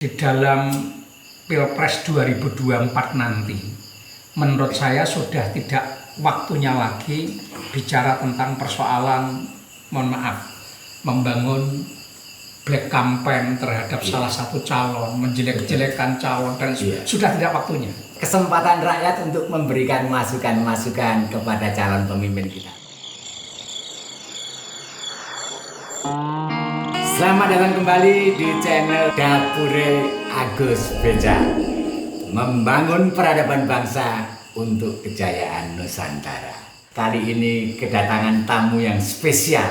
di dalam Pilpres 2024 nanti, menurut saya sudah tidak waktunya lagi bicara tentang persoalan, mohon maaf, membangun black campaign terhadap salah satu calon, menjelek-jelekan calon, dan sudah tidak waktunya. Kesempatan rakyat untuk memberikan masukan-masukan kepada calon pemimpin kita. Selamat datang kembali di channel Dapure Agus Beca, membangun peradaban bangsa untuk kejayaan Nusantara. Kali ini kedatangan tamu yang spesial,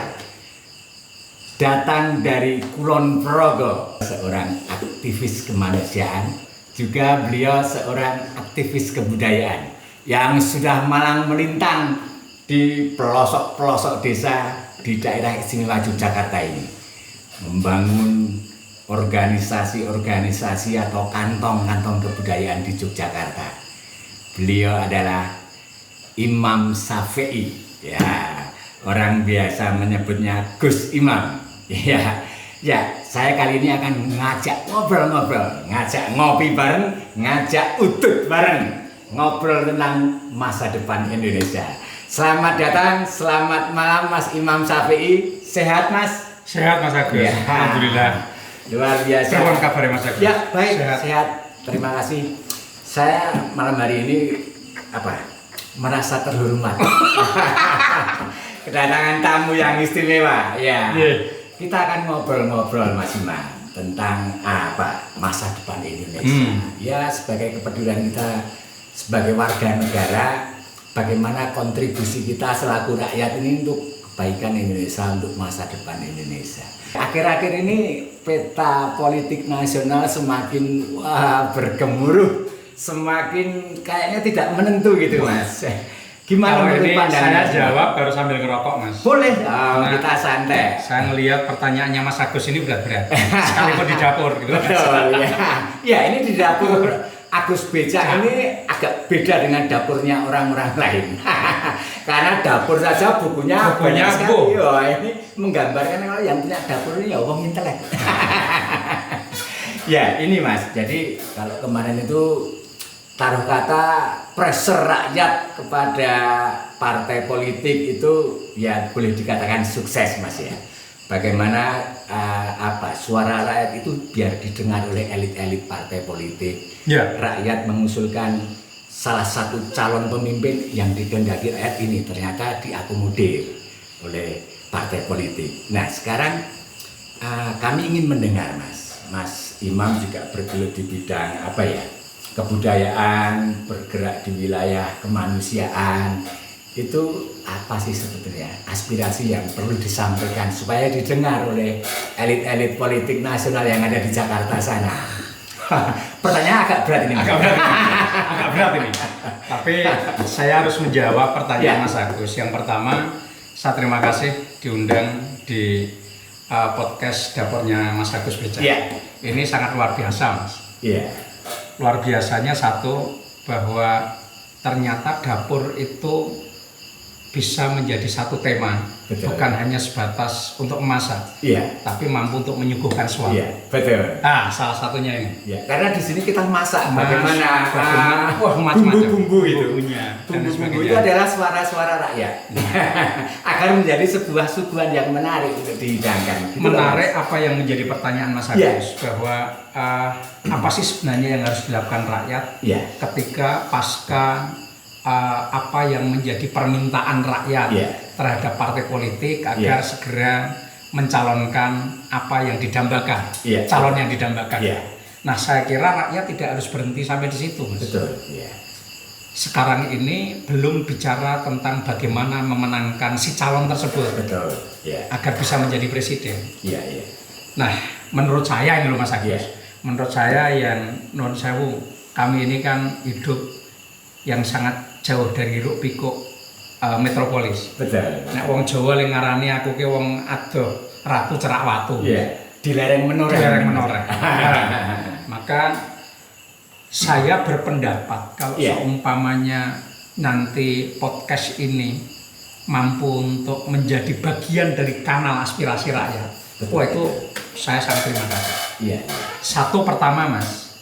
datang dari Kulon Progo, seorang aktivis kemanusiaan, juga beliau seorang aktivis kebudayaan yang sudah malang melintang di pelosok-pelosok desa di daerah istimewa Yogyakarta ini, membangun organisasi-organisasi atau kantong-kantong kebudayaan di Yogyakarta. Beliau adalah Imam Syafi'i, ya, orang biasa menyebutnya Gus Imam. Ya, saya kali ini akan ngajak ngobrol-ngobrol, ngajak ngopi bareng, ngajak udut bareng, ngobrol tentang masa depan Indonesia. Selamat datang, selamat malam Mas Imam Syafi'i. Sehat Mas? Sehat Mas Agus, ya. Alhamdulillah. Luar biasa. Bagaimana kabarnya Mas Agus? Ya, baik, sehat. Terima kasih. Saya malam hari ini merasa terhormat. Kedatangan tamu yang istimewa. Ya. Kita akan ngobrol-ngobrol Mas Imam tentang masa depan Indonesia. Ya, sebagai kepedulian kita sebagai warga negara, bagaimana kontribusi kita selaku rakyat ini untuk kebaikan Indonesia, untuk masa depan Indonesia. Akhir-akhir ini peta politik nasional semakin bergemuruh, semakin kayaknya tidak menentu gitu Mas. Gimana menurut pandangan? Saya jawab baru sambil ngerokok Mas. Boleh, kita santai. Saya ngelihat pertanyaannya Mas Agus ini berat-berat. Sekalipun di dapur gitu. Betul, ya. Ya, ini di dapur Agus Beca ini agak beda dengan dapurnya orang-orang lain. Karena dapur saja bukunya banyak sekali. Oh, ini menggambarkan kalau yang punya dapur ini ya wong intelek. Ya, ini Mas. Jadi kalau kemarin itu taruh kata pressure rakyat kepada partai politik itu ya boleh dikatakan sukses Mas ya. Bagaimana suara rakyat itu biar didengar oleh elit-elit partai politik. Ya. Rakyat mengusulkan salah satu calon pemimpin yang dikehendaki rakyat ini ternyata diakomodir oleh partai politik. Nah sekarang kami ingin mendengar Mas Imam juga bergelut di bidang kebudayaan, bergerak di wilayah kemanusiaan. Itu apa sih sebetulnya aspirasi yang perlu disampaikan supaya didengar oleh elit-elit politik nasional yang ada di Jakarta sana? Pertanyaan agak berat ini. Agak berat ini. Tapi saya harus menjawab pertanyaan Mas Agus. Yang pertama, saya terima kasih diundang di podcast dapurnya Mas Agus Beca. Ini sangat luar biasa Mas. Luar biasanya satu, bahwa ternyata dapur itu bisa menjadi satu tema. Betul. Bukan hanya sebatas untuk memasak, tapi mampu untuk menyuguhkan suatu. Betul. Salah satunya ini. Karena di sini kita masak bagaimana bumbu-bumbu itu. Bumbu-bumbu itu adalah suara-suara rakyat. Agar menjadi sebuah suguhan yang menarik untuk dihidangkan. Menarik apa yang menjadi pertanyaan Mas Agus, bahwa apa sih sebenarnya yang harus dilakukan rakyat ketika pasca apa yang menjadi permintaan rakyat terhadap partai politik agar segera mencalonkan apa yang didambakan, calon yang didambakan. Nah, saya kira rakyat tidak harus berhenti sampai di situ, Mas. Betul. Sekarang ini belum bicara tentang bagaimana memenangkan si calon tersebut, agar bisa menjadi presiden. Nah, menurut saya ini loh Mas Agus, menurut saya kami ini kan hidup yang sangat jauh dari hiruk pikuk metropolis. Betul. Nek wong Jawa ling ngarani aku ki wong adoh ratu cerak watu. Di lereng menoreh. Maka saya berpendapat kalau seumpamanya nanti podcast ini mampu untuk menjadi bagian dari kanal aspirasi rakyat, itu saya sangat terima kasih. Iya. Satu pertama Mas,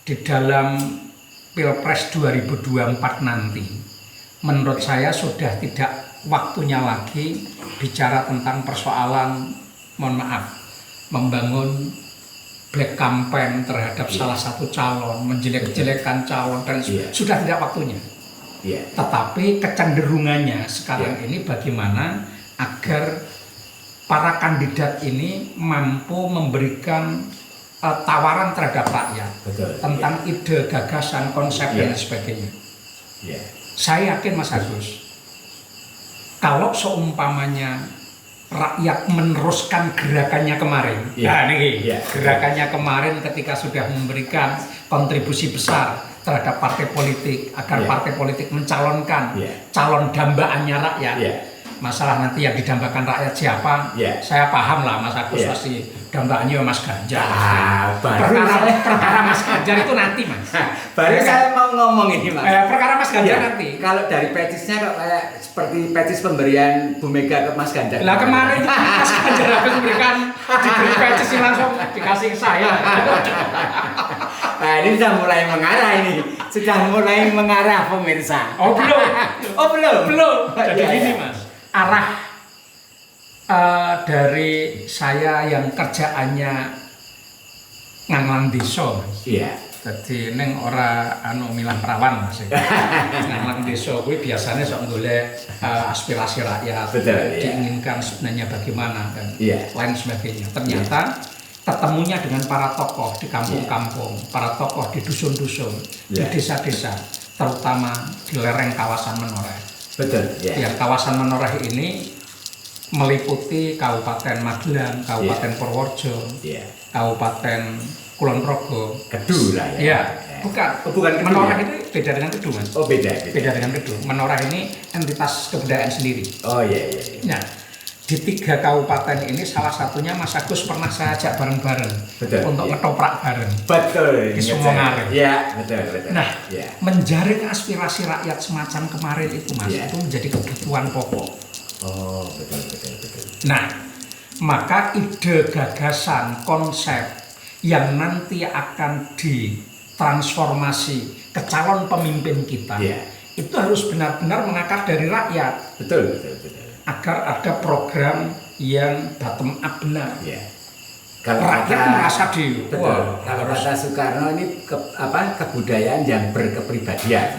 di dalam Pilpres 2024 nanti, menurut saya sudah tidak waktunya lagi bicara tentang persoalan, mohon maaf, membangun black campaign terhadap salah satu calon, menjelek-jelekan calon, dan sudah tidak waktunya. Tetapi kecenderungannya sekarang ini bagaimana agar para kandidat ini mampu memberikan tawaran terhadap rakyat tentang ide, gagasan, konsep dan sebagainya. Saya yakin Mas Agus, kalau seumpamanya rakyat meneruskan gerakannya kemarin, gerakannya kemarin ketika sudah memberikan kontribusi besar terhadap partai politik agar partai politik mencalonkan calon dambaannya rakyat. Masalah nanti yang didambakan rakyat siapa? Saya paham lah Mas Agus pasti dambaannya Mas Ganjar. Perkara Mas Ganjar itu nanti Mas. Baru saya mau ngomong ini Mas. Perkara Mas Ganjar nanti. Kalau dari petisnya kok kayak seperti petis pemberian Bu Mega ke Mas Ganjar. Lah kemarin Mas Ganjar habis diberi petis langsung dikasih ke saya. Nah ini sudah mulai mengarah ini. Sudah mulai mengarah pemirsa. Oh belum. Belum. Jadi gini Mas. Arah dari saya yang kerjaannya nganglang desa. Jadi neng ora milah perawan Mas. Nganglang desa kuwi biasanya sok golek aspirasi rakyat. Diinginkan sebenarnya bagaimana dan lain sebagainya. Ternyata ketemunya dengan para tokoh di kampung-kampung, para tokoh di dusun-dusun, di desa-desa, terutama di lereng kawasan Menoreh. Yang kawasan Menoreh ini meliputi Kabupaten Magelang, Kabupaten Purworejo, Kabupaten Kulon Progo, Kedu lah ya. Bukan Menoreh itu beda dengan Kedu Mas. Oh beda dengan Kedu. Menoreh ini entitas kebudayaan sendiri. Oh iya. Nah, di 3 kabupaten ini salah satunya Mas Agus pernah saya ajak bareng-bareng untuk ketoprak bareng. Betul. Di Sumongare. Iya, betul. Nah, menjaring aspirasi rakyat semacam kemarin itu Mas, itu menjadi kebutuhan pokok. Oh, betul. Nah, maka ide, gagasan, konsep yang nanti akan ditransformasi ke calon pemimpin kita, itu harus benar-benar mengakar dari rakyat. Betul. Agar ada program yang bottom up benar. Kalau rakyat merasa kalau kata Soekarno ini kebudayaan yang berkepribadian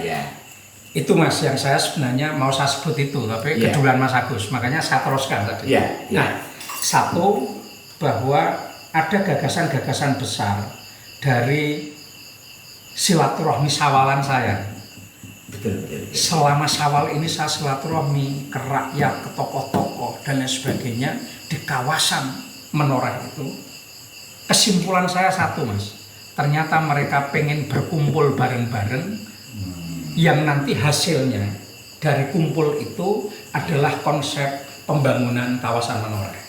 Itu Mas yang saya sebenarnya mau saya sebut itu, tapi kedulan Mas Agus, makanya saya teruskan tadi. Nah, satu bahwa ada gagasan-gagasan besar dari silaturahmi sawalan saya. Betul. Selama Syawal ini saya silaturahmi ke rakyat, ke tokoh-tokoh dan lain sebagainya di kawasan Menoreh itu. Kesimpulan saya satu Mas, ternyata mereka pengen berkumpul bareng-bareng yang nanti hasilnya dari kumpul itu adalah konsep pembangunan kawasan Menoreh.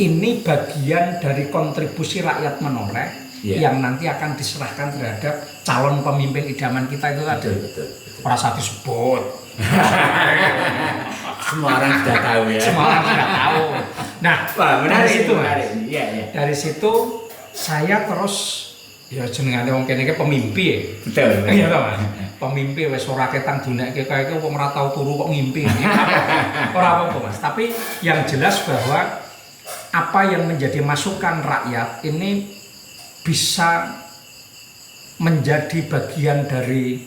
Ini bagian dari kontribusi rakyat Menoreh yang nanti akan diserahkan terhadap calon pemimpin idaman kita itu tadi. Betul. Perasa disebut. Semua orang sudah tahu ya. Nah, menarik itu. Dari situ saya terus jenengane wong kene iki pemimpi ya. Betul. Iya toh Mas. Pemimpi wis ora ketang dunekke kaya wong ora tau turu kok ngimpi. Ora apa-apa Mas, tapi yang jelas bahwa apa yang menjadi masukan rakyat ini bisa menjadi bagian dari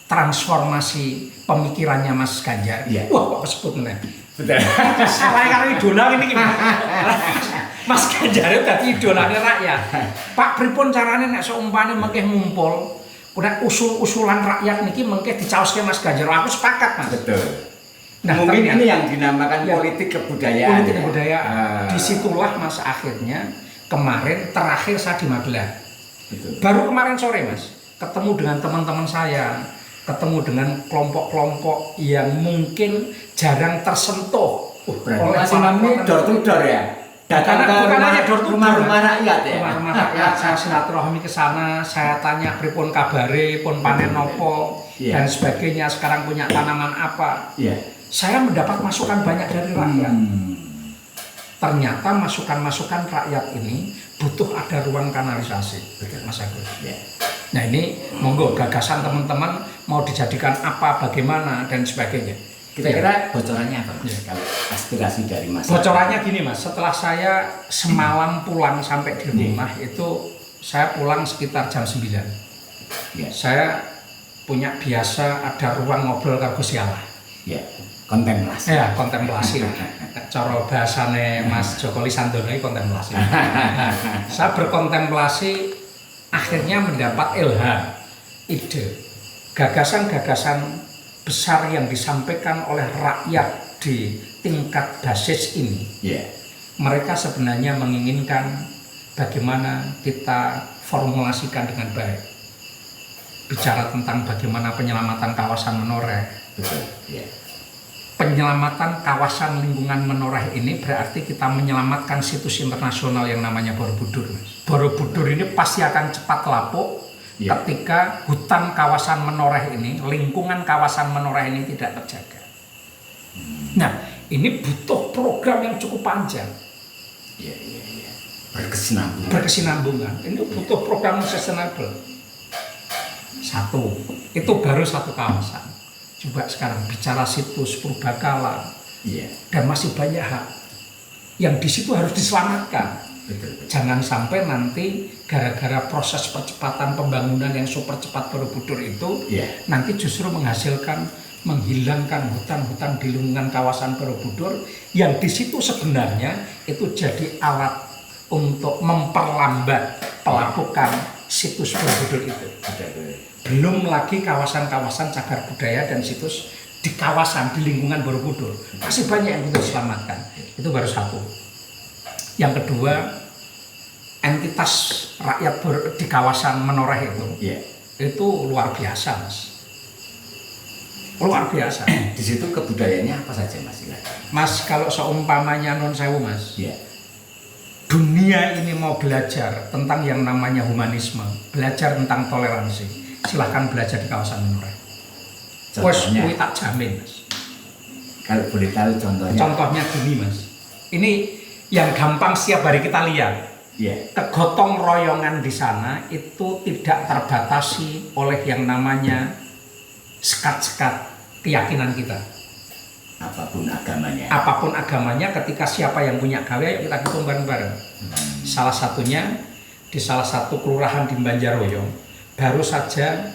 transformasi pemikirannya Mas Ganjar. Wah kok sebut nih. Betul. Salah karo idola ini gimana? Mas Ganjar itu tadi idolanya rakyat. Pak pripun carane nek seumpane mengke ngumpul, udah usul-usulan rakyat niki mengke dicaoske Mas Ganjar. Aku sepakat Mas. Betul. Nah, mungkin ini yang dinamakan politik kebudayaan. Politik kebudayaan. Disitulah Mas akhirnya kemarin terakhir saya di Magelang. Baru kemarin sore Mas, ketemu dengan teman-teman saya, ketemu dengan kelompok-kelompok yang mungkin jarang tersentuh oleh ekonomi door to door ya. Datang ke rumah-rumah rakyat ya. Rumah-rumah rakyat, saya silaturahmi ke sana, saya tanya pripun kabare, pun panen nopo dan sebagainya, sekarang punya tanaman apa. Saya mendapat masukan banyak dari rakyat. ternyata masukan-masukan rakyat ini butuh ada ruang kanalisasi. Betul, Mas Agus. Ya. Nah ini monggo gagasan teman-teman mau dijadikan apa, bagaimana dan sebagainya. Kira-kira bocorannya apa Mas? Kalau aspirasi dari Mas? Bocorannya gini Mas, setelah saya semalam pulang sampai di rumah itu saya pulang sekitar jam 9. Ya. Saya punya biasa ada ruang ngobrol karo Gusti Allah. Ya. Kontemplasi. Ya, kontemplasi. Cara bahasane Mas Joko Lisandono ini kontemplasi. Saya berkontemplasi akhirnya mendapat ilham, ide, gagasan-gagasan besar yang disampaikan oleh rakyat di tingkat basis ini. Yeah. Mereka sebenarnya menginginkan bagaimana kita formulasikan dengan baik. Bicara tentang bagaimana penyelamatan kawasan Menoreh. Betul. Yeah. Penyelamatan kawasan lingkungan Menoreh ini berarti kita menyelamatkan situs internasional yang namanya Borobudur. Borobudur ini pasti akan cepat lapuk ketika hutan kawasan Menoreh ini, lingkungan kawasan Menoreh ini tidak terjaga. Nah, ini butuh program yang cukup panjang. Berkesinambungan. Ini butuh program sustainable. Satu, itu baru satu kawasan. Coba sekarang bicara situs purbakala, dan masih banyak hak yang di situ harus diselamatkan. Betul. Jangan sampai nanti gara-gara proses percepatan pembangunan yang super cepat Borobudur itu, nanti justru menghasilkan menghilangkan hutan-hutan di lingkungan kawasan Borobudur yang di situ sebenarnya itu jadi alat untuk memperlambat pelapukan situs Borobudur itu. Belum lagi kawasan-kawasan cagar budaya dan situs di kawasan, di lingkungan Borobudur. Masih banyak yang kita selamatkan. Itu baru satu. Yang kedua, entitas rakyat di kawasan Menoreh itu luar biasa, Mas. Luar biasa. Di situ kebudayaannya apa saja, Mas? Mas, kalau seumpamanya non sewu, Mas. Dunia ini mau belajar tentang yang namanya humanisme, belajar tentang toleransi. Silahkan belajar di kawasan Menoreh. Contohnya, tak jamin, Mas. Kalau boleh tahu contohnya. Contohnya gini, Mas. Ini yang gampang setiap hari kita lihat. Kegotong royongan di sana itu tidak terbatasi oleh yang namanya sekat-sekat keyakinan kita. Apapun agamanya, ketika siapa yang punya gawe, ayo kita hitung bareng-bareng. Salah satunya di salah satu kelurahan di Banjaroyo. Baru saja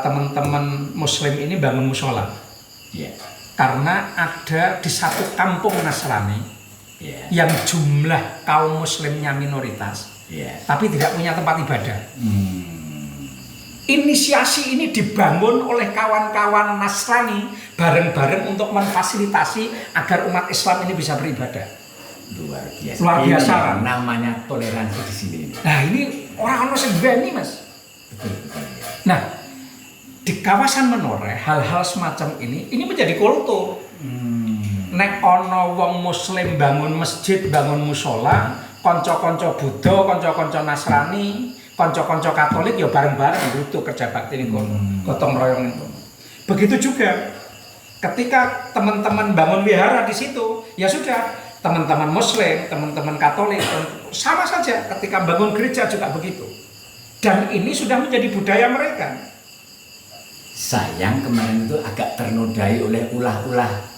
teman-teman Muslim ini bangun musola, karena ada di satu kampung Nasrani yang jumlah kaum Muslimnya minoritas, tapi tidak punya tempat ibadah. Inisiasi ini dibangun oleh kawan-kawan Nasrani bareng-bareng untuk memfasilitasi agar umat Islam ini bisa beribadah. Luar biasa. Namanya toleransi di sini. Nah ini orang-orang yang berani, Mas. Nah, di kawasan Menoreh hal-hal semacam ini menjadi kultur. Nek ono wong Muslim bangun masjid, bangun musola, konco-konco Buddha, konco-konco Nasrani, konco-konco Katolik ya bareng-bareng butuh kerja bakti niku, gotong royong itu. Begitu juga ketika teman-teman bangun wihara di situ, ya sudah, teman-teman Muslim, teman-teman Katolik sama saja ketika bangun gereja juga begitu. Dan ini sudah menjadi budaya mereka. Sayang kemarin itu agak ternodai oleh ulah-ulah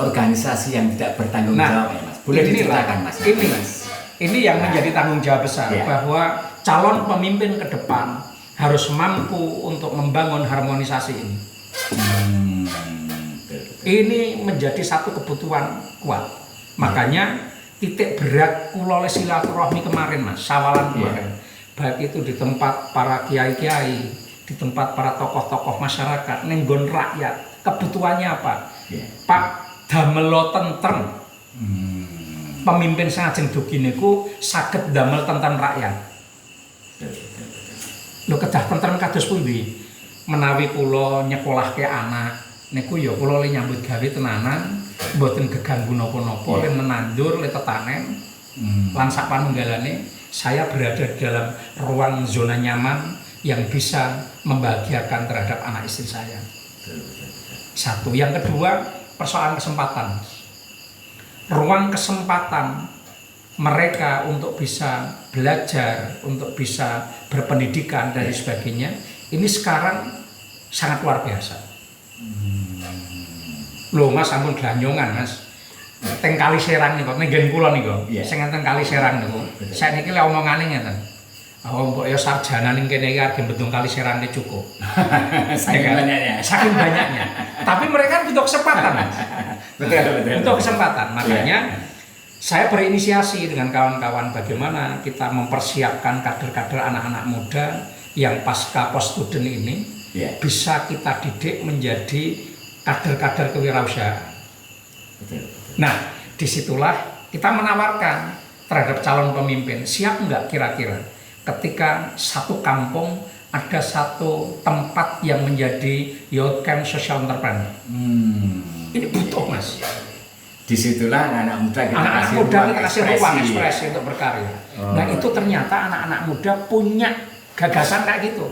organisasi yang tidak bertanggung jawab, ya, Mas. Boleh diceritakan, Mas? Ini yang menjadi tanggung jawab besar, bahwa calon pemimpin ke depan harus mampu untuk membangun harmonisasi ini. Ini menjadi satu kebutuhan kuat. Makanya titik berat kula silaturahmi kemarin, Mas, sawalan kemarin. Baik itu di tempat para kiai-kiai, di tempat para tokoh-tokoh masyarakat, nenggon rakyat, kebutuhannya apa? Pak, damelo tentrem. Pemimpin sing ajeng dugi niku saged damel tentrem rakyat. Lho kedah tentrem kados pundi? Menawi kula nyekolahke anak, niku ya kula le nyambut gawe tenanan, mboten geganggu napa-napa, le menandur, le tetanen, lan sak panunggalane. Saya berada di dalam ruang zona nyaman yang bisa membahagiakan terhadap anak istri saya. Satu. Yang kedua, persoalan kesempatan. ruang kesempatan mereka untuk bisa belajar, untuk bisa berpendidikan dan sebagainya, ini sekarang sangat luar biasa. Loh Mas, ampun glanyongan Mas. Teng Kali Serang niku, ning nggen kula niku. Sing enten Kali Serang niku. Saiki lek omongane ngeten. Oh, mbok ya sarjana ning kene iki arep bentung Kali Serang iki cukup. Saking banyaknya. Saking banyaknya. Tapi mereka butuh kesempatan, Mas. Betul. Butuh kesempatan. Makanya saya berinisiasi dengan kawan-kawan bagaimana kita mempersiapkan kader-kader anak-anak muda yang pasca post student ini bisa kita didik menjadi kader-kader kewirausahaan. Nah, disitulah kita menawarkan terhadap calon pemimpin, siap nggak kira-kira ketika satu kampung ada satu tempat yang menjadi youth camp social entrepreneur. Ini butuh Mas. Disitulah anak-anak muda kita kasih ruang ekspresi untuk berkarya. Nah itu ternyata anak-anak muda punya gagasan kayak gitu.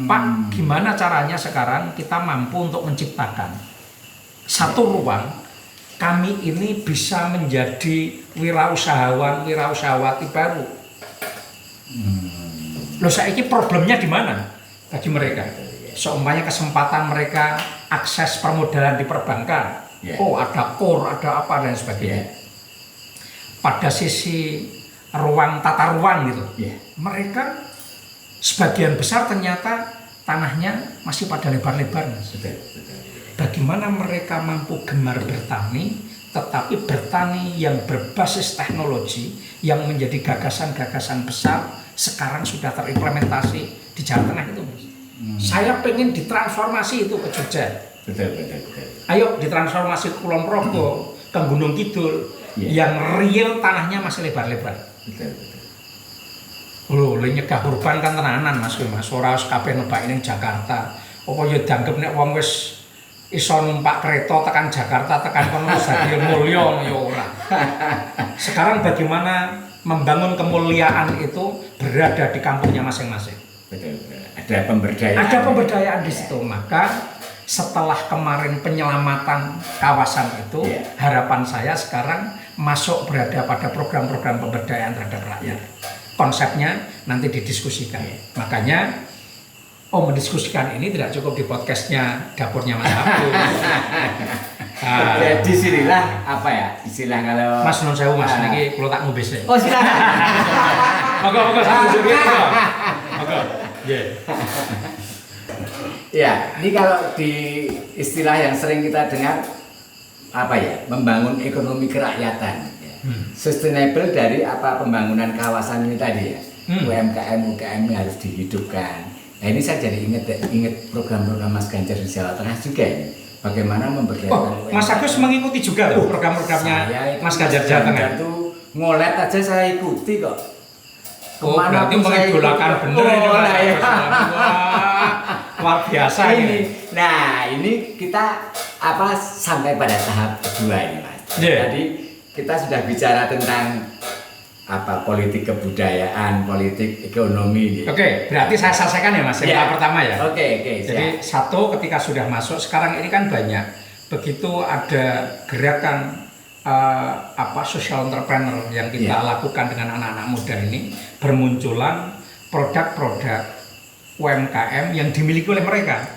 Pak, gimana caranya sekarang kita mampu untuk menciptakan satu ruang, kami ini bisa menjadi wirausahawan, wirausahawati baru. Loh saiki problemnya di mana bagi mereka? Seumpamanya kesempatan mereka akses permodalan di perbankan. Oh ada KUR, ada apa dan sebagainya. Pada sisi ruang tata ruang gitu, mereka sebagian besar ternyata tanahnya masih pada lebar-lebar. Bagaimana mereka mampu gemar bertani, tetapi bertani yang berbasis teknologi yang menjadi gagasan-gagasan besar sekarang sudah terimplementasi di Jawa Tengah itu, Mas. Saya pengen ditransformasi itu ke Jogja. Betul. Ayo ditransformasi ke Kulon Progo, ke Gunung Kidul, yang real tanahnya masih lebar-lebar. Betul. Lho, nyegah urban kan tenanan Mas, ora wis kabeh nebak ning Jakarta. Apa ya dianggep nek wong wis iso numpak kereta tekan Jakarta, tekan kono dadi mulya ya ora. Sekarang bagaimana membangun kemuliaan itu berada di kampungnya masing-masing. Betul. Ada pemberdayaan. Ada pemberdayaan di situ. Maka setelah kemarin penyelamatan kawasan itu, harapan saya sekarang masuk berada pada program-program pemberdayaan terhadap rakyat. Konsepnya nanti didiskusikan. Makanya mendiskusikan ini tidak cukup di podcastnya Dapurnya Mas Agus. Jadi sinilah apa ya istilah kalau Mas non sewu Mas, niki kula tak ngombe sik. Oh silakan. Moga satu juri. Moga. Ya, ini kalau di istilah yang sering kita dengar apa ya, membangun ekonomi kerakyatan. Sustainable dari apa pembangunan kawasan ini tadi ya. UMKM ini harus dihidupkan. Nah ini saya jadi ingat program-program Mas Ganjar di Jawa Tengah juga ini. Bagaimana memberdayakan Mas Agus mengikuti juga program-programnya Mas Ganjar Jawa Tengah. Itu ngolet aja saya ikuti kok. Kemana berarti mengidolakan bener ini Mas. Luar biasa ini. Nah ini kita sampai pada tahap kedua ini Mas. Jadi kita sudah bicara tentang politik kebudayaan, politik ekonomi. Oke, berarti saya selesaikan ya Mas, yang tahap pertama ya. Oke. Jadi satu ketika sudah masuk, sekarang ini kan banyak. Begitu ada gerakan social entrepreneur yang kita lakukan dengan anak-anak muda ini, bermunculan produk-produk UMKM yang dimiliki oleh mereka.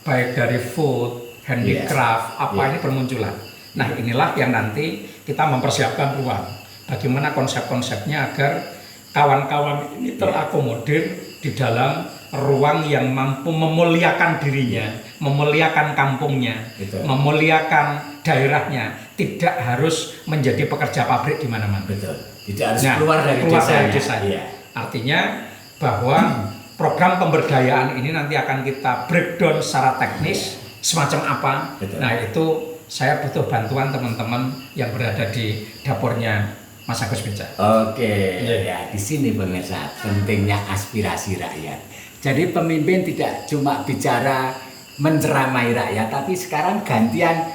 Baik dari food, handicraft, ini bermunculan. Nah inilah yang nanti kita mempersiapkan ruang. Bagaimana konsep-konsepnya agar kawan-kawan ini terakomodir di dalam ruang yang mampu memuliakan dirinya, memuliakan kampungnya, memuliakan daerahnya, tidak harus menjadi pekerja pabrik di mana-mana. Betul. Tidak harus keluar dari desanya. Artinya bahwa program pemberdayaan ini nanti akan kita breakdown secara teknis semacam apa. Nah itu saya butuh bantuan teman-teman yang berada di dapurnya Mas Agus Beca. Oke, ya di sini pemirsa pentingnya aspirasi rakyat. Jadi pemimpin tidak cuma bicara menceramai rakyat, tapi sekarang gantian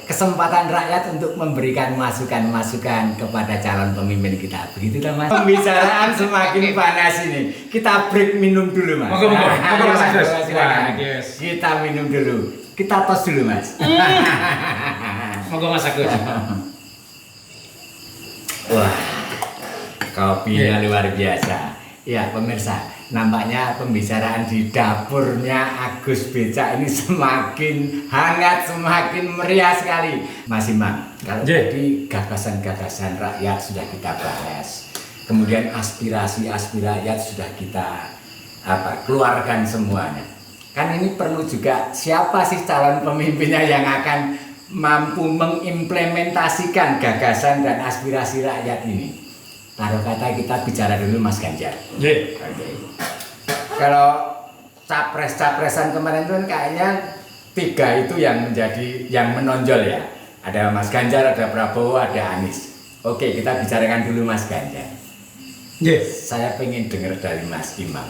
kesempatan rakyat untuk memberikan masukan-masukan kepada calon pemimpin kita. Begitu lah Mas. Pembicaraan semakin panas ini. Kita break minum dulu Mas. Kita minum dulu. Kita tos dulu Mas. Monggo Mas Agus. Wah, kopinya luar biasa. Ya pemirsa, nampaknya pembicaraan di dapurnya Agus Becak ini semakin hangat, semakin meriah sekali. Mas Imam, kalau tadi gagasan-gagasan rakyat sudah kita bahas, kemudian aspirasi-aspirasi rakyat sudah kita keluarkan semuanya. Kan ini perlu juga siapa sih calon pemimpinnya yang akan mampu mengimplementasikan gagasan dan aspirasi rakyat ini. Taruh kata kita bicara dulu Mas Ganjar. Oke. Kalau capres-capresan kemarin itu kan kayaknya 3 itu yang menonjol ya. Ada Mas Ganjar, ada Prabowo, ada Anies. Oke, kita bicarakan dulu Mas Ganjar. Saya pengen dengar dari Mas Imam.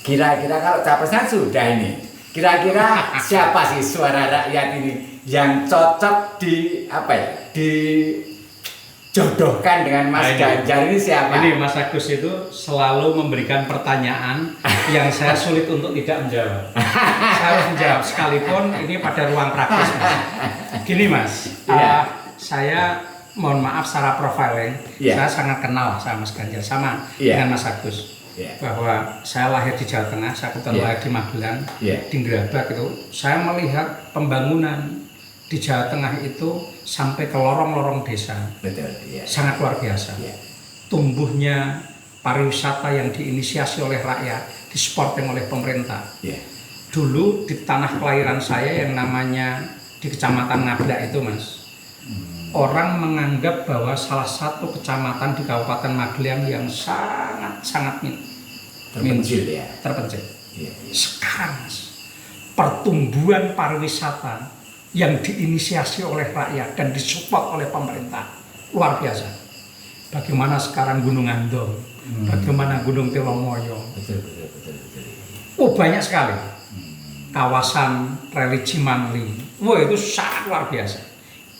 Kira-kira kalau capresnya sudah ini, kira-kira siapa sih suara rakyat ini yang cocok dijodohkan dengan Mas Ganjar ini siapa? Ini Mas Agus itu selalu memberikan pertanyaan yang saya sulit untuk tidak menjawab. Saya harus menjawab sekalipun ini pada ruang praktis. Mas. Gini Mas, saya mohon maaf secara profiling, saya sangat kenal sama Mas Ganjar, sama dengan Mas Agus. Bahwa saya lahir di Jawa Tengah, saya kebetulan lahir di Magelang, di Gerabak itu, saya melihat pembangunan di Jawa Tengah itu sampai ke lorong-lorong desa. Betul, sangat luar biasa. Tumbuhnya pariwisata yang diinisiasi oleh rakyat, disporting oleh pemerintah. Dulu di tanah kelahiran saya yang namanya di Kecamatan Ngablak itu Mas, orang menganggap bahwa salah satu kecamatan di Kabupaten Magelang yang sangat terpencil. Sekarang Mas, pertumbuhan pariwisata yang diinisiasi oleh rakyat dan disupport oleh pemerintah luar biasa. Bagaimana sekarang Gunung Andong, bagaimana Gunung Telomoyo. Betul. Banyak sekali. Kawasan religi Manli. Itu sangat luar biasa.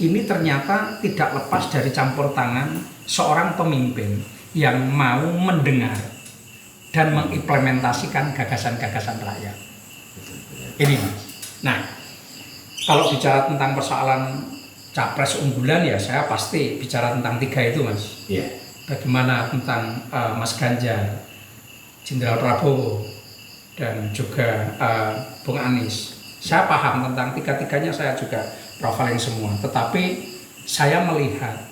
Ini ternyata tidak lepas dari campur tangan seorang pemimpin yang mau mendengar dan mengimplementasikan gagasan-gagasan rakyat. Ini Mas. Nah, kalau bicara tentang persoalan capres unggulan ya saya pasti bicara tentang 3 itu Mas. Bagaimana tentang Mas Ganjar, Jenderal Prabowo, dan juga Bung Anies. Saya paham tentang 3-tiganya, saya juga profiling semua. Tetapi saya melihat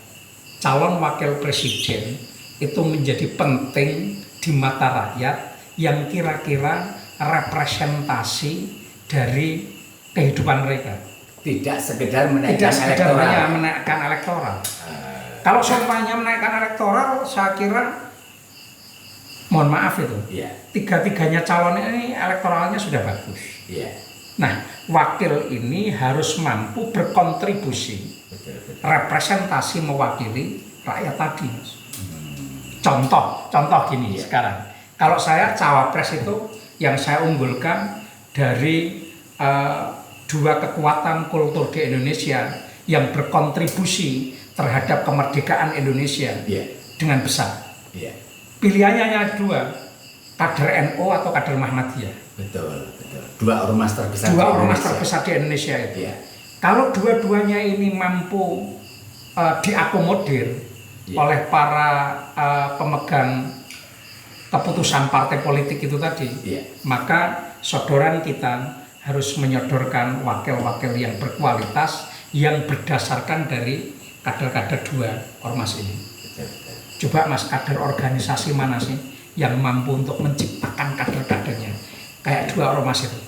calon wakil presiden itu menjadi penting di mata rakyat yang kira-kira representasi dari kehidupan mereka. Tidak sekedar menaikkan elektoral. Kalau semuanya menaikkan elektoral, saya kira mohon maaf itu. 3-tiganya calon ini elektoralnya sudah bagus. Nah, wakil ini harus mampu berkontribusi, representasi mewakili rakyat tadi, Mas. Contoh gini sekarang. Kalau saya cawapres itu yang saya unggulkan dari 2 kekuatan kultur di Indonesia yang berkontribusi terhadap kemerdekaan Indonesia dengan besar. Pilihannya hanya 2, kader NU atau kader Muhammadiyah. Betul. 2 ormas terbesar di Indonesia itu. Kalau dua-duanya ini mampu diakomodir oleh para pemegang keputusan partai politik itu tadi, maka sodoran kita harus menyodorkan wakil-wakil yang berkualitas yang berdasarkan dari kader-kader 2 ormas ini. Coba Mas, kader organisasi mana sih yang mampu untuk menciptakan kader-kadernya kayak 2 ormas itu?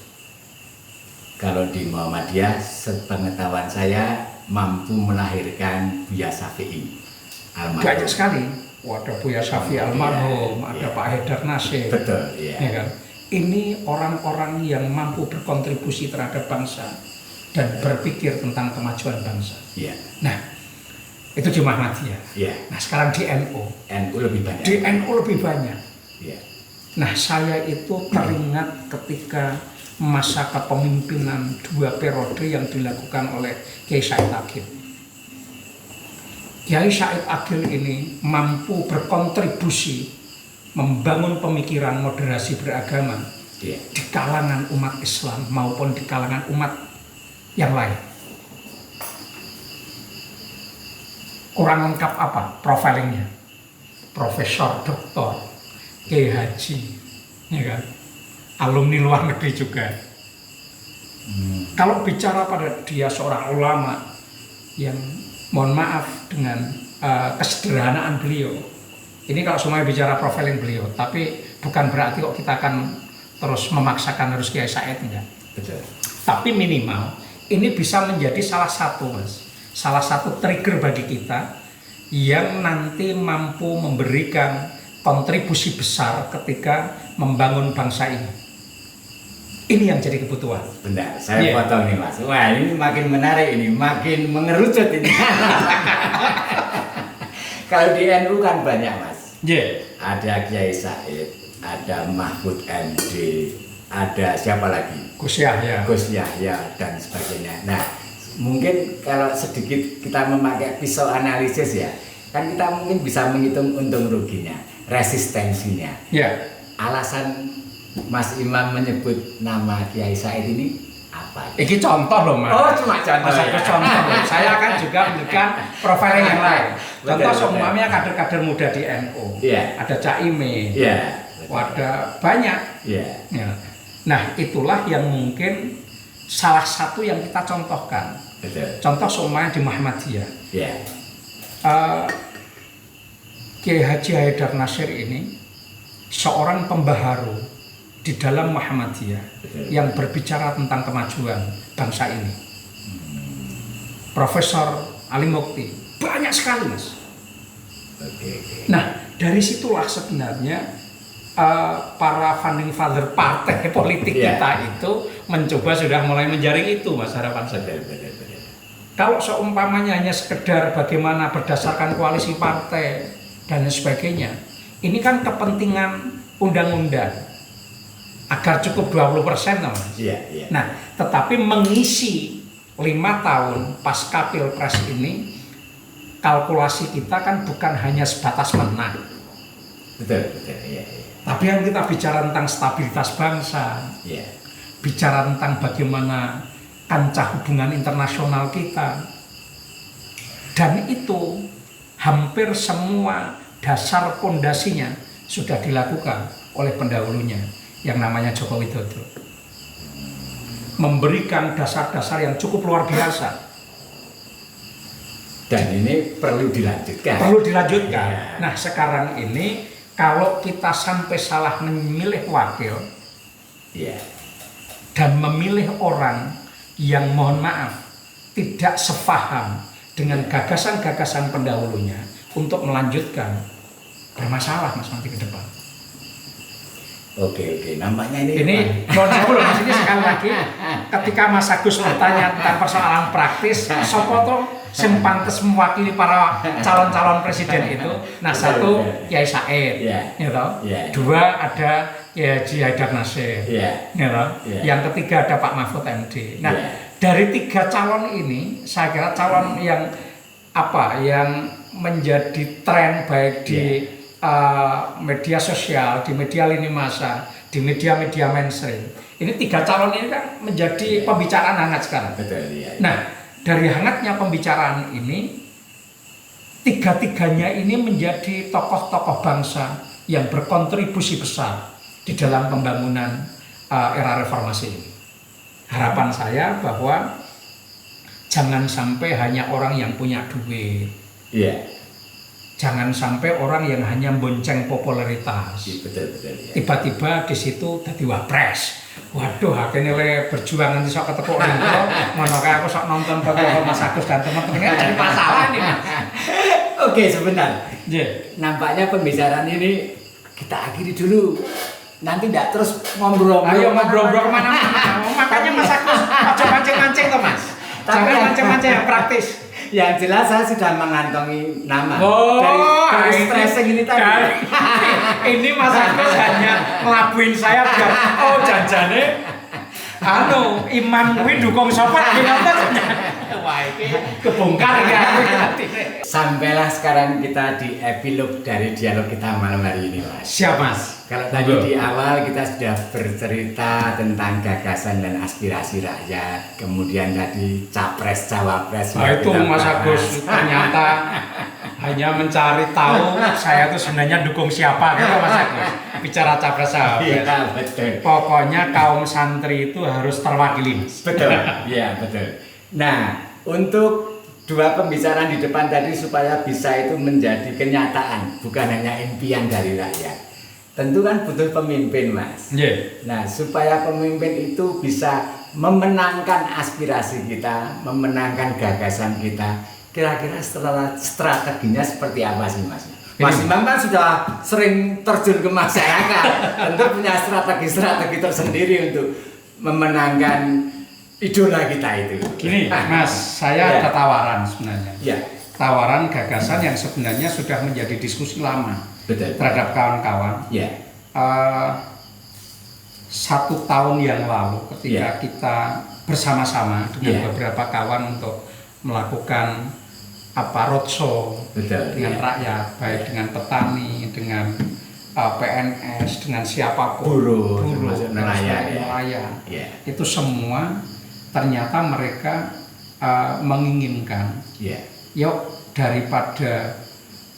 Kalau di Muhammadiyah, sepengetahuan saya mampu melahirkan Buya Syafi'i almarhum. Banyak sekali. Ada Buya Syafi'i almarhum, ada Pak Haidar Nasir. Betul, ya kan? Ini orang-orang yang mampu berkontribusi terhadap bangsa dan berpikir tentang kemajuan bangsa. Nah, itu di Muhammadiyah. Nah, sekarang di NU. lebih banyak. Di NU lebih banyak. Nah, saya itu teringat ketika masa kepemimpinan 2 periode yang dilakukan oleh Kiai Said Akil. Kiai Said Akil ini mampu berkontribusi membangun pemikiran moderasi beragama di kalangan umat Islam maupun di kalangan umat yang lain. kurang lengkap apa profilingnya, profesor, doktor, Kiai Haji, ya kan, alumni luar negeri juga. Kalau bicara pada dia seorang ulama yang mohon maaf dengan kesederhanaan beliau, ini kalau semuanya bicara profiling beliau, tapi bukan berarti kok kita akan terus memaksakan harus Kiai Said, enggak. Betul. Tapi minimal ini bisa menjadi salah satu, Mas, salah satu trigger bagi kita yang nanti mampu memberikan kontribusi besar ketika membangun bangsa ini. Ini yang jadi kebutuhan. Benar, saya potong nih Mas. Wah, ini makin menarik, ini makin mengerucut ini. Kalau di NU kan banyak Mas. Ada Kiai Said, ada Mahfud MD, ada siapa lagi? Gus Yahya. Gus Yahya dan sebagainya. Nah, mungkin kalau sedikit kita memakai pisau analisis ya, kan kita mungkin bisa menghitung untung ruginya, resistensinya. Alasan Mas Imam menyebut nama Kiai Said ini apa? Ini contoh loh Mas. Oh, cuma contoh. Mas, contoh. Saya akan juga memberikan profiling yang lain. Contoh seumpamanya kader-kader muda di NU. Ada Cak Imin. Ada banyak. Ya. Nah, itulah yang mungkin salah satu yang kita contohkan. Contoh seumpamanya di Muhammadiyah. Kiai Haji Haidar Nasir ini seorang pembaharu di dalam Muhammadiyah yang berbicara tentang kemajuan bangsa ini. Profesor Ali Mukti, banyak sekali Mas. Nah, dari situlah sebenarnya para founding father partai politik kita itu mencoba sudah mulai menjaring itu, Mas, harapan saya. Kalau seumpamanya hanya sekedar bagaimana berdasarkan koalisi partai dan sebagainya, ini kan kepentingan undang-undang agar cukup 20%, Mas. Nah, tetapi mengisi 5 tahun pasca Pilpres ini, kalkulasi kita kan bukan hanya sebatas menang. Betul. Tapi yang kita bicara tentang stabilitas bangsa, bicara tentang bagaimana kancah hubungan internasional kita, dan itu hampir semua dasar pondasinya sudah dilakukan oleh pendahulunya yang namanya Joko Widodo, memberikan dasar-dasar yang cukup luar biasa. Dan ini perlu dilanjutkan. Nah, sekarang ini kalau kita sampai salah memilih wakil, dan memilih orang yang mohon maaf tidak sepaham dengan gagasan-gagasan pendahulunya untuk melanjutkan, bermasalah Mas nanti ke depan. Oke, nampaknya ini mohon jawab loh Mas, ini sekali lagi ketika Mas Agus bertanya tentang persoalan praktis, sopo toh sing pantes mewakili para calon-calon presiden itu. Nah, satu Kiai Said, dua ada Kiai Haji Haidar Nasir, yang ketiga ada Pak Mahfud MD. Nah, dari 3 calon ini, saya kira calon yang menjadi tren baik di media sosial, di media lini masa, di media-media mainstream. Ini 3 calon ini kan menjadi pembicaraan hangat sekarang. Nah, dari hangatnya pembicaraan ini, 3-tiganya ini menjadi tokoh-tokoh bangsa yang berkontribusi besar di dalam pembangunan era reformasi ini. Harapan saya bahwa jangan sampai hanya orang yang punya duit. Jangan sampai orang yang hanya bonceng popularitas. Tiba-tiba di situ dadi wapres. Waduh, akhirnya berjuang nanti sok ketepuk ringko, ngono kayak aku sok nonton bapak Mas Agus dan teman-temannya jadi masalah nih. Oke, sebentar. Nampaknya pembicaraan ini kita akhiri dulu. Nanti tidak terus ngobrol. Ayo ngobrol kemana-mana. Makanya Mas Agus, aja mancing-mancing toh Mas. Jangan mancing-mancing yang praktis. Yang jelas saya sudah mengantongi nama dari stressing ini tadi. Ini Mas Agus hanya ngelabuin saya biar janjane Iman kuwi dukung sapa iki ngoten. Wah, iki kebongkar ya. Sampailah sekarang kita di epilog dari dialog kita malam hari ini, Mas. Siap, Mas. Kalau tadi di awal kita sudah bercerita tentang gagasan dan aspirasi rakyat, kemudian tadi capres cawapres. Nah, itu Mas Agus ternyata hanya mencari tahu saya tuh sebenarnya dukung siapa gitu Mas Agus. Bicara capres cawapres. Iya, betul. Pokoknya kaum santri itu harus terwakili. Betul. Iya, betul. Nah, untuk dua pembicaraan di depan tadi supaya bisa itu menjadi kenyataan, bukan hanya impian dari rakyat. Tentu kan butuh pemimpin, Mas. Yeah. Nah, supaya pemimpin itu bisa memenangkan aspirasi kita, memenangkan gagasan kita, kira-kira strateginya seperti apa sih, Mas? Mas Imam kan sudah sering terjun ke masyarakat, tentu punya strategi-strategi tersendiri untuk memenangkan idola kita itu. Gini, Mas, saya ada tawaran sebenarnya. Ya. Tawaran gagasan yang sebenarnya sudah menjadi diskusi lama. Betul. Terhadap kawan-kawan. Ya. 1 tahun yang lalu ketika kita bersama-sama dengan beberapa kawan untuk melakukan roadshow dengan rakyat, baik dengan petani, dengan PNS, dengan siapapun, buruh nelayan. Itu semua ternyata mereka menginginkan, yuk daripada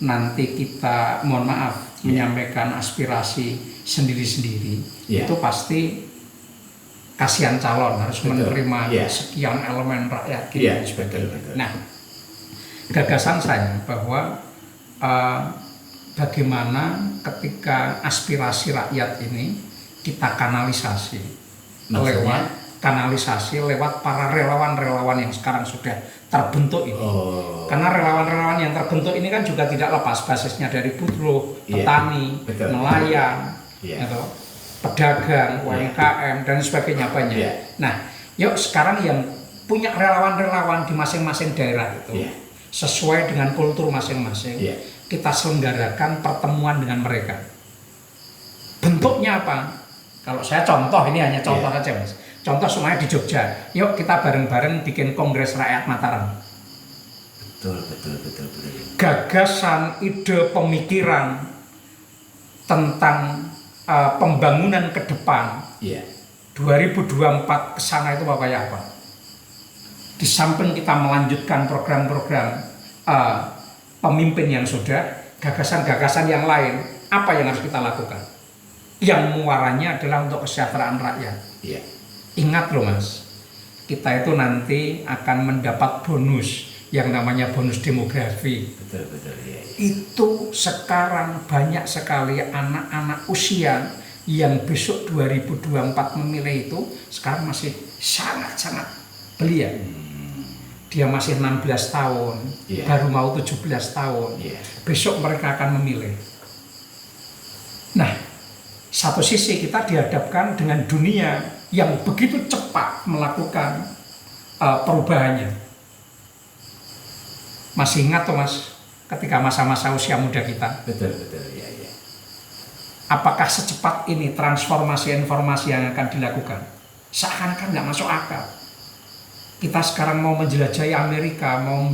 nanti kita mohon maaf menyampaikan aspirasi sendiri-sendiri, itu pasti kasihan calon harus menerima sekian elemen rakyat gitu dan sebagainya. Nah, gagasan saya bahwa bagaimana ketika aspirasi rakyat ini kita kanalisasi lewat para relawan-relawan yang sekarang sudah terbentuk ini. Karena relawan-relawan yang terbentuk ini kan juga tidak lepas basisnya dari buruh, petani, nelayan, pedagang, UMKM dan sebagainya banyak. Nah, yuk sekarang yang punya relawan-relawan di masing-masing daerah itu sesuai dengan kultur masing-masing, kita selenggarakan pertemuan dengan mereka. Bentuknya apa? Kalau saya contoh, ini hanya contoh saja, Mas. Contoh semuanya di Jogja. Yuk kita bareng-bareng bikin Kongres Rakyat Mataram. Betul. Gagasan, ide, pemikiran tentang pembangunan ke depan 2024 ke sana itu kayak apa? Di samping kita melanjutkan program-program pemimpin yang sudah, gagasan-gagasan yang lain, apa yang harus kita lakukan? Yang muaranya adalah untuk kesejahteraan rakyat. Ingat loh Mas, kita itu nanti akan mendapat bonus yang namanya bonus demografi. Betul. Itu sekarang banyak sekali anak-anak usia yang besok 2024 memilih itu sekarang masih sangat-sangat belia. Dia masih 16 tahun, baru mau 17 tahun. Besok mereka akan memilih. Nah, satu sisi kita dihadapkan dengan dunia yang begitu cepat melakukan perubahannya. Masih ingat tuh Mas, ketika masa-masa usia muda kita? Betul. Apakah secepat ini transformasi informasi yang akan dilakukan? Seakan-akan nggak masuk akal. Kita sekarang mau menjelajahi Amerika, mau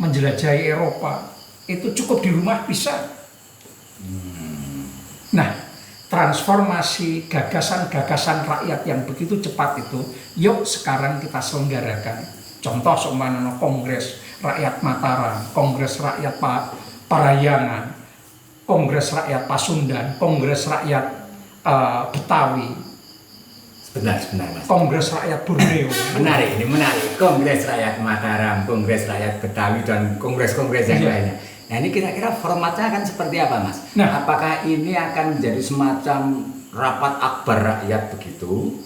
menjelajahi Eropa, itu cukup di rumah bisa. Nah, transformasi gagasan-gagasan rakyat yang begitu cepat itu, yuk sekarang kita selenggarakan. Contoh seumpama Kongres Rakyat Mataram, Kongres Rakyat Parayangan, Kongres Rakyat Pasundan, Kongres Rakyat Betawi. Sebentar Mas. Kongres Rakyat Borneo. Menarik. Kongres Rakyat Mataram, Kongres Rakyat Betawi dan kongres-kongres yang lainnya. Nah, ini kira-kira formatnya akan seperti apa, Mas? Nah, apakah ini akan menjadi semacam rapat akbar rakyat begitu?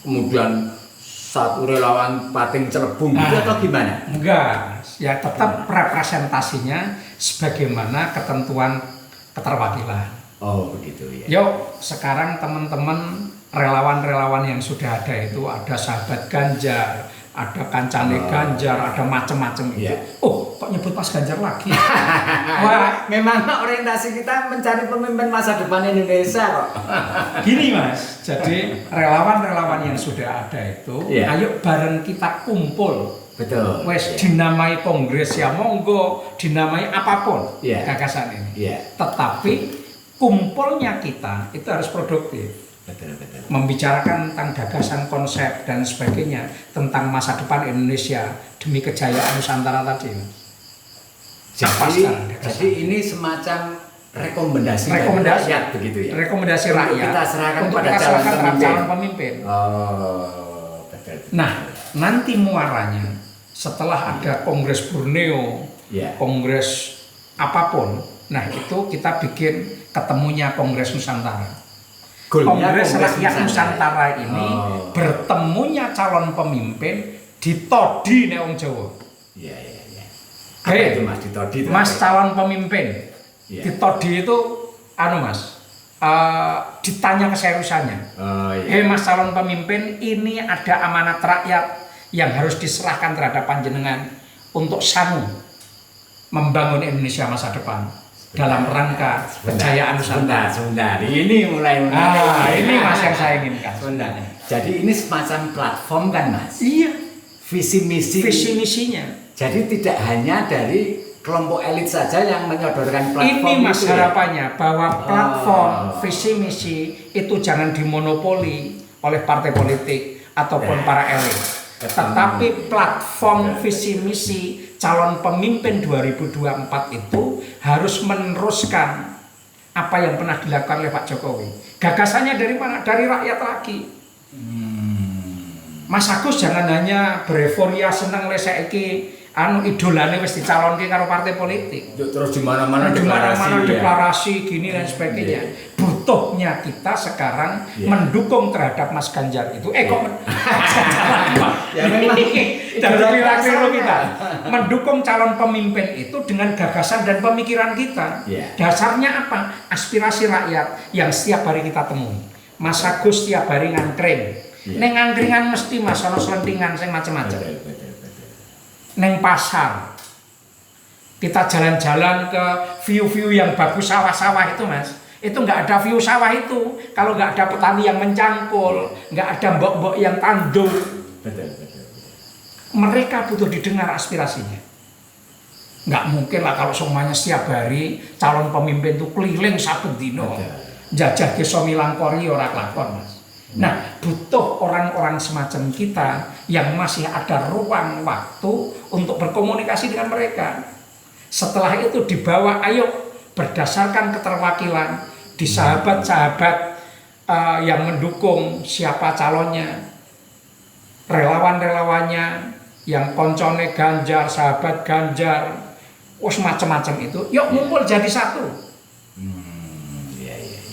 Kemudian satu relawan pating celebung gitu atau gimana? Enggak, ya tetap representasinya sebagaimana ketentuan keterwakilan. Oh, begitu ya. Yuk, sekarang teman-teman relawan-relawan yang sudah ada itu, ada sahabat Ganjar, ada kancane Ganjar, ada macam-macam itu. Iya. Oh, kok nyebut Mas Ganjar lagi? Wah, memang orientasi kita mencari pemimpin masa depan Indonesia kok. Gini Mas, jadi relawan-relawan yang sudah ada itu, Iya. ayo bareng kita kumpul. Betul. Wes Iya. dinamai kongres ya monggo, dinamai apapun Iya. gagasan ini. Iya. Tetapi kumpulnya kita itu harus produktif. Betul. Membicarakan tentang gagasan, konsep dan sebagainya tentang masa depan Indonesia demi kejayaan Nusantara tadi. Apa sekarang gagasan? Jadi ini semacam rekomendasi dari Rekomendasi. rakyat begitu ya. Rekomendasi Untuk rakyat kita serahkan untuk pada kita calon serahkan terhadap pemimpin. calon pemimpin. Oh, betul. Nah, nanti muaranya setelah ada Kongres Borneo, Iya. Kongres apapun, nah itu kita bikin ketemunya Kongres Nusantara. Goalnya Kongres Rakyat Nusantara ini Oh. bertemunya calon pemimpin ditodi nek wong Jawa. Iya. Apa Hei, itu Mas ditodi itu? Mas calon pemimpin. Iya. Ditodi itu Mas, ditanya keseriusannya. Oh iya. Hei Mas calon pemimpin, ini ada amanat rakyat yang harus diserahkan terhadap panjenengan untuk sanggup membangun Indonesia masa depan dalam rangka kejayaan Nusantara. Sebentar. Ini mulai Ini Mas yang saya inginkan. Sebentar. Jadi ini semacam platform kan Mas? Iya, Visi misi. visi misinya. Jadi tidak hanya dari kelompok elit saja yang menyodorkan platform Ini Mas itu ya? harapannya bahwa platform visi misi itu jangan dimonopoli oleh partai politik ataupun para elit. Tetapi platform visi misi calon pemimpin 2024 itu harus meneruskan apa yang pernah dilakukan oleh Pak Jokowi. Gagasannya dari mana? Dari rakyat lagi. Mas Agus jangan hanya bereforia seneng saiki idolane wis dicalonke karo partai politik. Terus di mana-mana Di mana-mana ya? deklarasi gini dan sebagainya. Butuhnya kita sekarang mendukung terhadap Mas Ganjar itu. Kok Ya memang dari perilaku kita mendukung calon pemimpin itu dengan gagasan dan pemikiran kita. Iya. Dasarnya apa? Aspirasi rakyat yang setiap hari kita temui. Mas Agus setiap hari ngangkring. Iya. Neng angkringan mesti Mas ono selentingan sing macam-macam. Betul. Neng pasar kita jalan-jalan ke view-view yang bagus sawah-sawah itu Mas, itu nggak ada view sawah itu kalau nggak ada petani yang mencangkul, nggak ada mbok-mbok yang tandur. Betul. Mereka butuh didengar aspirasinya. Nggak mungkin lah kalau semuanya setiap hari calon pemimpin itu keliling saben dino jajah desa Milangkori ora kelakon Mas. Nah, butuh orang-orang semacam kita yang masih ada ruang waktu untuk berkomunikasi dengan mereka. Setelah itu dibawa, ayo berdasarkan keterwakilan di sahabat-sahabat yang mendukung siapa calonnya, relawan-relawannya, yang koncone Ganjar, sahabat Ganjar, macam-macam itu, yuk ngumpul jadi satu.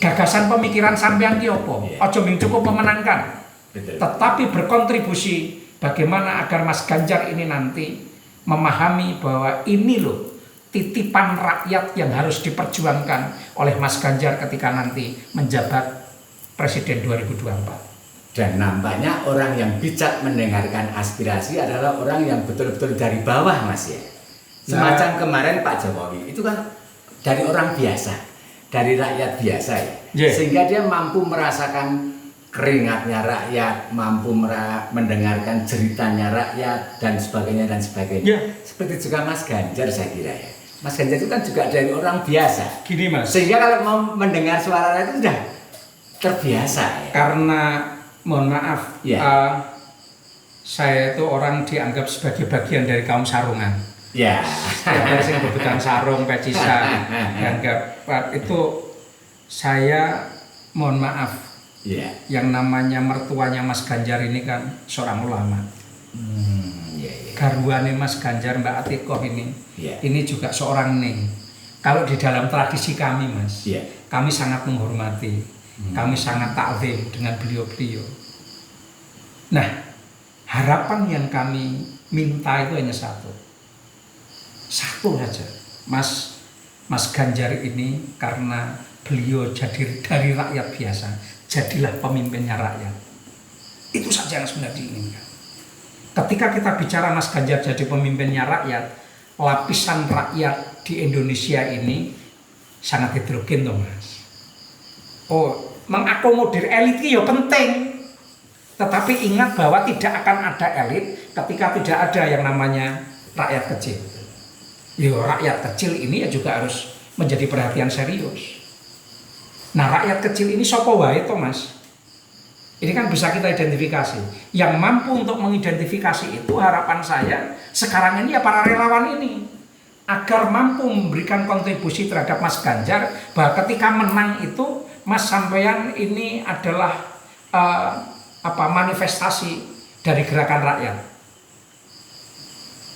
Gagasan pemikiran sampean ki opo? Aja mung cukup memenangkan. Betul. Tetapi berkontribusi bagaimana agar Mas Ganjar ini nanti memahami bahwa ini loh titipan rakyat yang harus diperjuangkan oleh Mas Ganjar ketika nanti menjabat Presiden 2024. Dan nampaknya orang yang bijak mendengarkan aspirasi adalah orang yang betul-betul dari bawah Mas ya. Semacam kemarin Pak Jokowi itu kan dari orang biasa, dari rakyat biasa ya. Yeah. Sehingga dia mampu merasakan keringatnya rakyat, mampu mendengarkan ceritanya rakyat dan sebagainya. Yeah. Seperti juga Mas Ganjar saya kira ya. Mas Ganjar itu kan juga dari orang biasa. Gini Mas, Sehingga kalau mau mendengar suara rakyat itu sudah terbiasa ya. karena mohon maaf, Ya. saya itu orang dianggap sebagai bagian dari kaum sarungan. Ya. Ada yang bebutan sarung, pecisan, dianggap itu saya mohon maaf. Iya. Yang namanya mertuanya Mas Ganjar ini kan seorang ulama. Iya. Garwane Mas Ganjar Mbak Atikoh ini, Iya. ini juga seorang ning. Kalau di dalam tradisi kami Mas, Iya. kami sangat menghormati, kami sangat takzim dengan beliau-beliau. Nah, harapan yang kami minta itu hanya satu saja, Mas Ganjar ini karena beliau jadi dari rakyat biasa, jadilah pemimpinnya rakyat. Itu saja yang sebenarnya diinginkan. Ketika kita bicara Mas Ganjar jadi pemimpinnya rakyat, lapisan rakyat di Indonesia ini sangat heterogen toh Mas. Oh, mengakomodir elit itu ya penting. Tetapi ingat bahwa tidak akan ada elit ketika tidak ada yang namanya rakyat kecil. Ya, rakyat kecil ini ya juga harus menjadi perhatian serius. Nah, rakyat kecil ini sapa wae to Mas? Ini kan bisa kita identifikasi. Yang mampu untuk mengidentifikasi itu harapan saya sekarang ini ya para relawan ini. Agar mampu memberikan kontribusi terhadap Mas Ganjar bahwa ketika menang itu Mas sampeyan ini adalah manifestasi dari gerakan rakyat.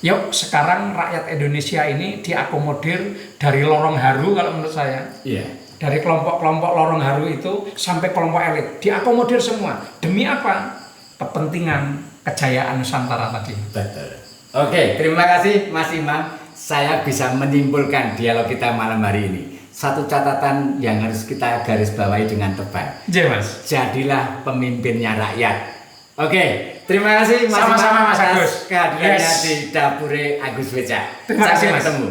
Yuk sekarang rakyat Indonesia ini diakomodir dari lorong haru kalau menurut saya. Iya. Dari kelompok-kelompok lorong haru itu sampai kelompok elit diakomodir semua. Demi apa? Kepentingan kejayaan Nusantara tadi. Betul. Oke, terima kasih Mas Imam. Saya bisa menyimpulkan dialog kita malam hari ini. Satu catatan yang harus kita garis bawahi dengan tebal. Iya Mas. Jadilah pemimpinnya rakyat. Oke, terima kasih Mas Sama-sama, Imam Mas atas Agus. kehadirannya Yes. di Dapure Agus Becak. Terima kasih, Sampai Mas. ketemu.